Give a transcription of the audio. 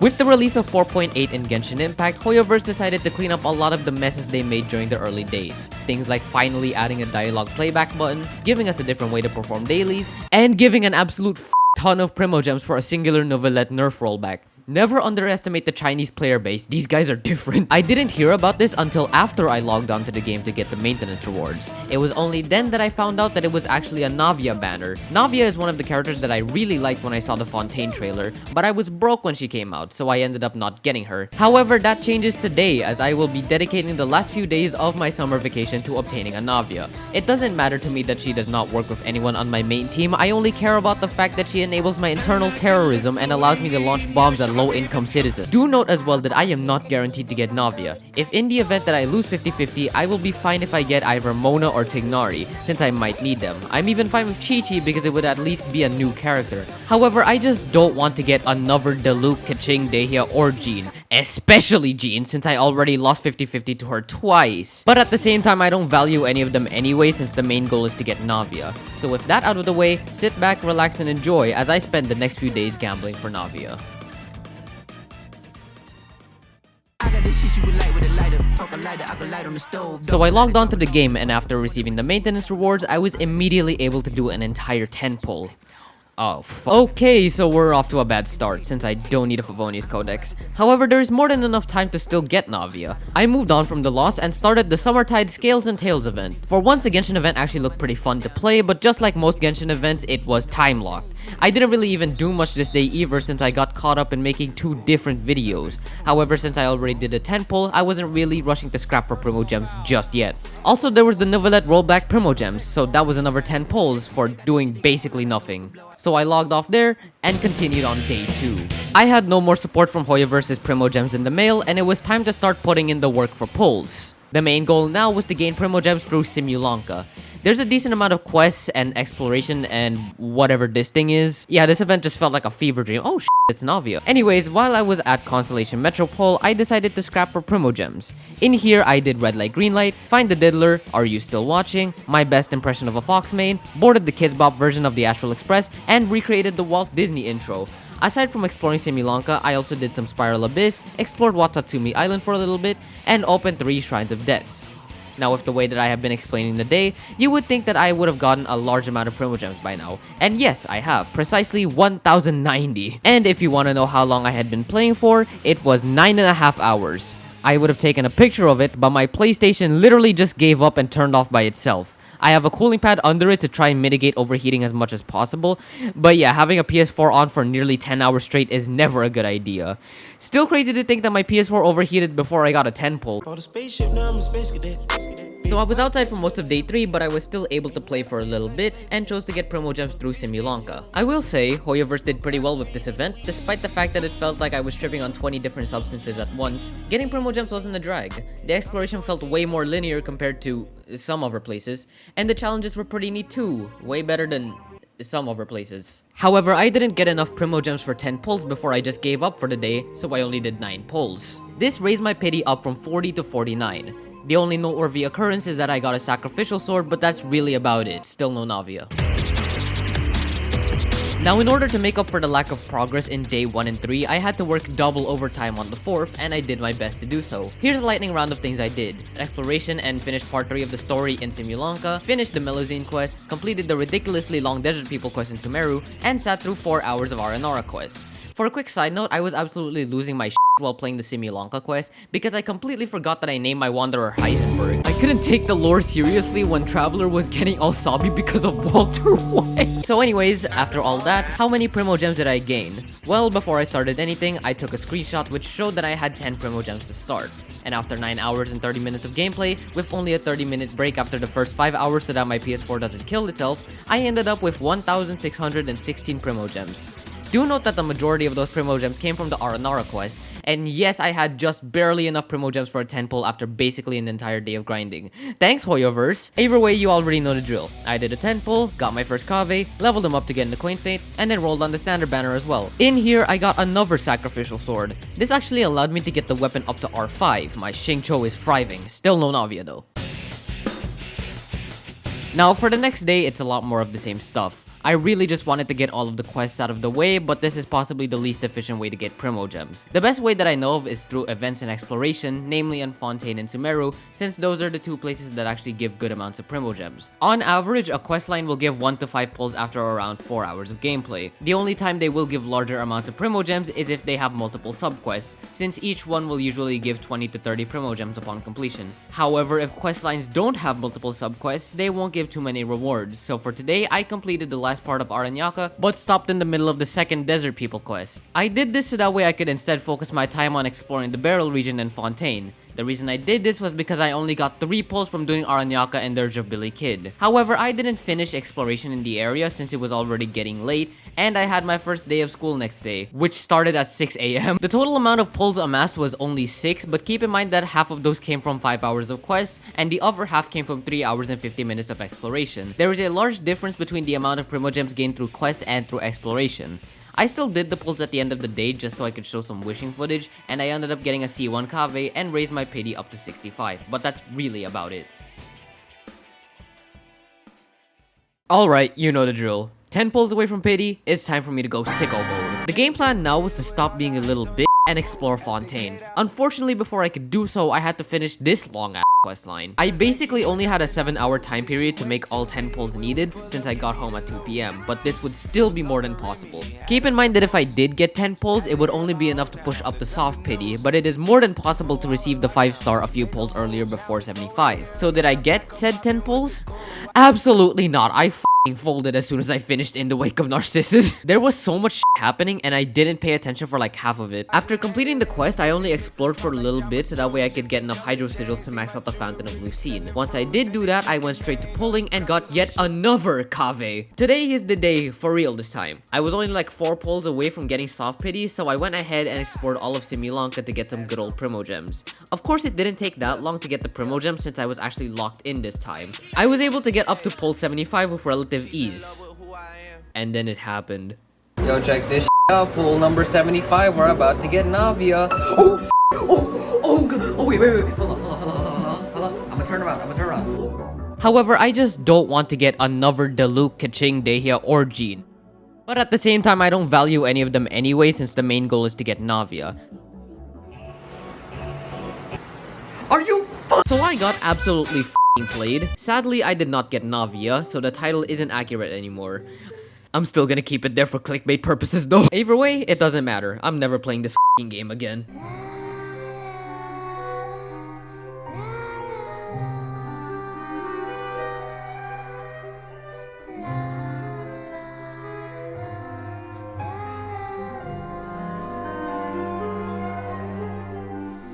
With the release of 4.8 in Genshin Impact, Hoyoverse decided to clean up a lot of the messes they made during the early days. Things like finally adding a dialogue playback button, giving us a different way to perform dailies, and giving an absolute ton of Primogems for a singular Novelette nerf rollback. Never underestimate the Chinese player base, these guys are different. I didn't hear about this until after I logged onto the game to get the maintenance rewards. It was only then that I found out that it was actually a Navia banner. Navia is one of the characters that I really liked when I saw the Fontaine trailer, but I was broke when she came out, so I ended up not getting her. However, that changes today as I will be dedicating the last few days of my summer vacation to obtaining a Navia. It doesn't matter to me that she does not work with anyone on my main team, I only care about the fact that she enables my internal terrorism and allows me to launch bombs at low-income citizens. Do note as well that I am not guaranteed to get Navia. If in the event that I lose 50-50, I will be fine if I get either Mona or Tignari, since I might need them. I'm even fine with Chi-Chi because it would at least be a new character. However, I just don't want to get another Diluc, Keqing, Dehya, or Jean. Especially Jean, since I already lost 50-50 to her twice. But at the same time, I don't value any of them anyway since the main goal is to get Navia. So with that out of the way, sit back, relax, and enjoy as I spend the next few days gambling for Navia. So I logged onto the game, and after receiving the maintenance rewards, I was immediately able to do an entire 10 pull. Oh, okay, so we're off to a bad start since I don't need a Favonius Codex. However, there is more than enough time to still get Navia. I moved on from the loss and started the Summertide Scales and Tails event. For once, the Genshin event actually looked pretty fun to play, but just like most Genshin events, it was time locked. I didn't really even do much this day either since I got caught up in making 2 different videos. However, since I already did a 10 pull, I wasn't really rushing to scrap for Primogems just yet. Also, there was the Novelette rollback Primogems, so that was another 10 pulls for doing basically nothing. So I logged off there and continued on day 2. I had no more support from Hoyoverse's Primogems in the mail, and it was time to start putting in the work for pulls. The main goal now was to gain Primogems through Simulanka. There's a decent amount of quests and exploration and whatever this thing is. Yeah, this event just felt like a fever dream. Oh it's Navia. Anyways, while I was at Constellation Metropole, I decided to scrap for Primogems. In here, I did Red Light, Green Light, Find the Diddler, Are You Still Watching, My Best Impression of a Fox Main, boarded the Kids Bop version of the Astral Express, and recreated the Walt Disney intro. Aside from exploring Simulanka, I also did some Spiral Abyss, explored Watatsumi Island for a little bit, and opened 3 Shrines of Depths. Now, with the way that I have been explaining the day, you would think that I would have gotten a large amount of Primogems by now. And yes, I have, precisely 1090. And if you want to know how long I had been playing for, it was 9.5 hours. I would have taken a picture of it, but my PlayStation literally just gave up and turned off by itself. I have a cooling pad under it to try and mitigate overheating as much as possible, but yeah, having a PS4 on for nearly 10 hours straight is never a good idea. Still crazy to think that my PS4 overheated before I got a 10 pull. So I was outside for most of day 3, but I was still able to play for a little bit and chose to get Primogems through Simulanka. I will say, Hoyoverse did pretty well with this event, despite the fact that it felt like I was tripping on 20 different substances at once. Getting Primogems wasn't a drag. The exploration felt way more linear compared to some other places, and the challenges were pretty neat too, way better than some other places. However, I didn't get enough Primogems for 10 pulls before I just gave up for the day, so I only did 9 pulls. This raised my pity up from 40 to 49. The only noteworthy occurrence is that I got a sacrificial sword, but that's really about it. Still no Navia. Now, in order to make up for the lack of progress in day 1 and 3, I had to work double overtime on the 4th, and I did my best to do so. Here's a lightning round of things I did. Exploration and finished part 3 of the story in Simulanka, finished the Melozine quest, completed the ridiculously long Desert People quest in Sumeru, and sat through 4 hours of Aranara quests. For a quick side note, I was absolutely losing my shit while playing the Simulanka quest because I completely forgot that I named my Wanderer Heisenberg. I couldn't take the lore seriously when Traveler was getting all sobby because of Walter White. So anyways, after all that, how many Primogems did I gain? Well, before I started anything, I took a screenshot which showed that I had 10 Primogems to start. And after 9 hours and 30 minutes of gameplay, with only a 30-minute break after the first 5 hours so that my PS4 doesn't kill itself, I ended up with 1,616 Primogems. Do note that the majority of those Primogems came from the Aranara quest, and yes, I had just barely enough Primogems for a 10 pull after basically an entire day of grinding. Thanks, Hoyoverse! Either way, you already know the drill. I did a 10 pull, got my first Kave, leveled them up to get into Quaint Fate, and then rolled on the standard banner as well. In here, I got another sacrificial sword. This actually allowed me to get the weapon up to R5. My Xingqiu is thriving. Still no Navia though. Now, for the next day, it's a lot more of the same stuff. I really just wanted to get all of the quests out of the way, but this is possibly the least efficient way to get Primo Gems. The best way that I know of is through events and exploration, namely on Fontaine and Sumeru, since those are the two places that actually give good amounts of Primo Gems. On average, a questline will give 1 to 5 pulls after around 4 hours of gameplay. The only time they will give larger amounts of Primo Gems is if they have multiple subquests, since each one will usually give 20 to 30 Primo Gems upon completion. However, if questlines don't have multiple subquests, they won't give too many rewards. So for today, I completed the last part of Aranyaka, but stopped in the middle of the second Desert People quest. I did this so that way I could instead focus my time on exploring the Beryl region and Fontaine. The reason I did this was because I only got 3 pulls from doing Aranyaka and Dirge of Billy Kid. However, I didn't finish exploration in the area since it was already getting late, and I had my first day of school next day, which started at 6 AM. The total amount of pulls amassed was only 6, but keep in mind that half of those came from 5 hours of quests, and the other half came from 3 hours and 50 minutes of exploration. There is a large difference between the amount of Primo Gems gained through quests and through exploration. I still did the pulls at the end of the day just so I could show some wishing footage, and I ended up getting a C1 Kave and raised my pity up to 65, but that's really about it. Alright, you know the drill. 10 pulls away from pity, it's time for me to go sicko mode. The game plan now was to stop being a little bitch and explore Fontaine. Unfortunately, before I could do so, I had to finish this long ass questline. I basically only had a 7-hour time period to make all 10 pulls needed since I got home at 2 PM, but this would still be more than possible. Keep in mind that if I did get 10 pulls, it would only be enough to push up the soft pity, but it is more than possible to receive the 5-star a few pulls earlier before 75. So did I get said 10 pulls? Absolutely not. I folded as soon as I finished In the Wake of Narcissus. There was so much happening and I didn't pay attention for like half of it. After completing the quest, I only explored for a little bit so that way I could get enough Hydro Sigils to max out the Fountain of Lucine. Once I did do that, I went straight to pulling and got yet another Kave. Today is the day for real this time. I was only like 4 pulls away from getting soft pity, so I went ahead and explored all of Similanka to get some good old Primo Gems. Of course, it didn't take that long to get the Primo Gems since I was actually locked in this time. I was able to get up to pull 75 with relative ease. And then it happened. Yo, check this out. Pool number 75. We're about to get Navia. Oh, wait. Hold on. I'm gonna turn around. However, I just don't want to get another Diluc, Kaching, Dehya, or Jean. But at the same time, I don't value any of them anyway since the main goal is to get Navia. Are you So I got absolutely played. Sadly, I did not get Navia, so the title isn't accurate anymore. I'm still gonna keep it there for clickbait purposes though. Either way, it doesn't matter. I'm never playing this game again.